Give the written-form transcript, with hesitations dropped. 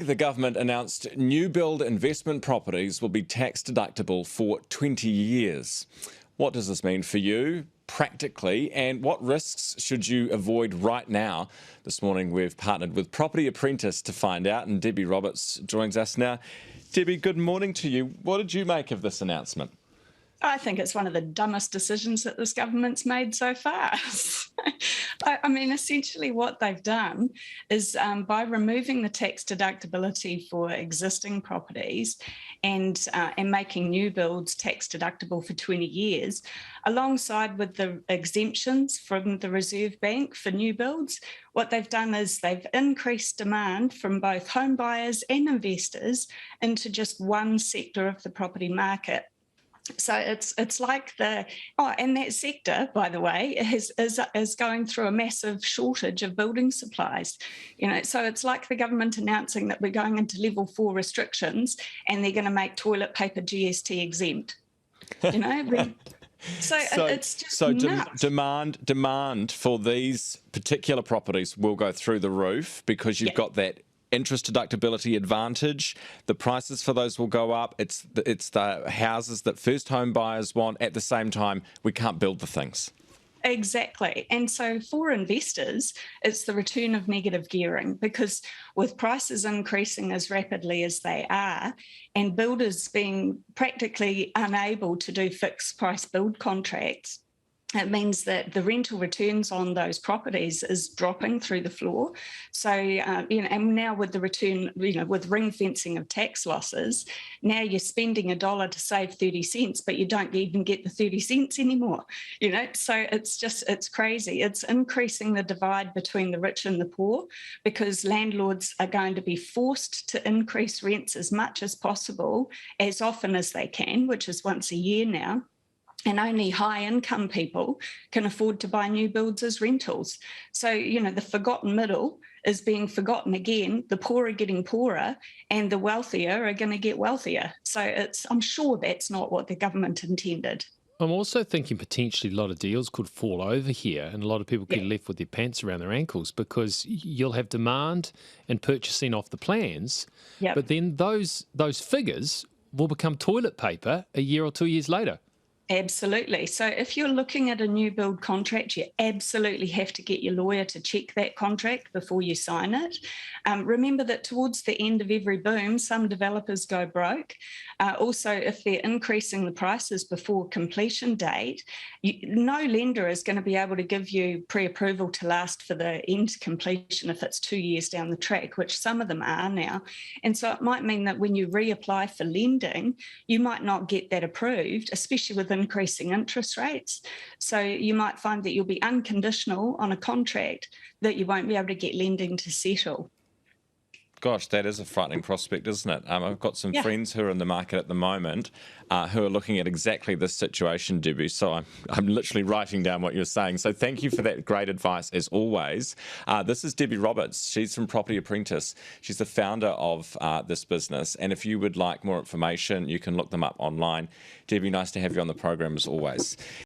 The government announced new build investment properties will be tax deductible for 20 years. What does this mean for you practically, and what risks should you avoid right now? This morning we've partnered with Property Apprentice to find out, and Debbie Roberts joins us now. Debbie, good morning to you. What did you make of this announcement? I think it's one of the dumbest decisions that this government's made so far. I mean, essentially what they've done is by removing the tax deductibility for existing properties and making new builds tax deductible for 20 years, alongside with the exemptions from the Reserve Bank for new builds, what they've done is they've increased demand from both home buyers and investors into just one sector of the property market. So it's like and that sector, by the way, is going through a massive shortage of building supplies. So it's like the government announcing that we're going into level 4 restrictions and they're going to make toilet paper GST exempt. So it's just nuts. Demand for these particular properties will go through the roof because you've got that interest deductibility advantage. The prices for those will go up. It's the houses that first home buyers want. At the same time, we can't build the things. Exactly. And so for investors, it's the return of negative gearing, because with prices increasing as rapidly as they are and builders being practically unable to do fixed price build contracts, it means that the rental returns on those properties is dropping through the floor. So, and now with the return, with ring fencing of tax losses, now you're spending $1 to save 30 cents, but you don't even get the 30 cents anymore, So it's crazy. It's increasing the divide between the rich and the poor, because landlords are going to be forced to increase rents as much as possible, as often as they can, which is once a year now. And only high-income people can afford to buy new builds as rentals. So, the forgotten middle is being forgotten again. The poor are getting poorer and the wealthier are going to get wealthier. So I'm sure that's not what the government intended. I'm also thinking potentially a lot of deals could fall over here and a lot of people could get left with their pants around their ankles, because you'll have demand and purchasing off the plans, but then those figures will become toilet paper a year or 2 years later. Absolutely. So if you're looking at a new build contract, you absolutely have to get your lawyer to check that contract before you sign it. Remember that towards the end of every boom, some developers go broke. Also, if they're increasing the prices before completion date, no lender is going to be able to give you pre-approval to last for the end completion if it's 2 years down the track, which some of them are now. And so it might mean that when you reapply for lending, you might not get that approved, especially with increasing interest rates. So you might find that you'll be unconditional on a contract that you won't be able to get lending to settle. Gosh, that is a frightening prospect, isn't it? I've got some friends who are in the market at the moment who are looking at exactly this situation, Debbie. So I'm literally writing down what you're saying. So thank you for that great advice, as always. This is Debbie Roberts. She's from Property Apprentice. She's the founder of this business. And if you would like more information, you can look them up online. Debbie, nice to have you on the program as always.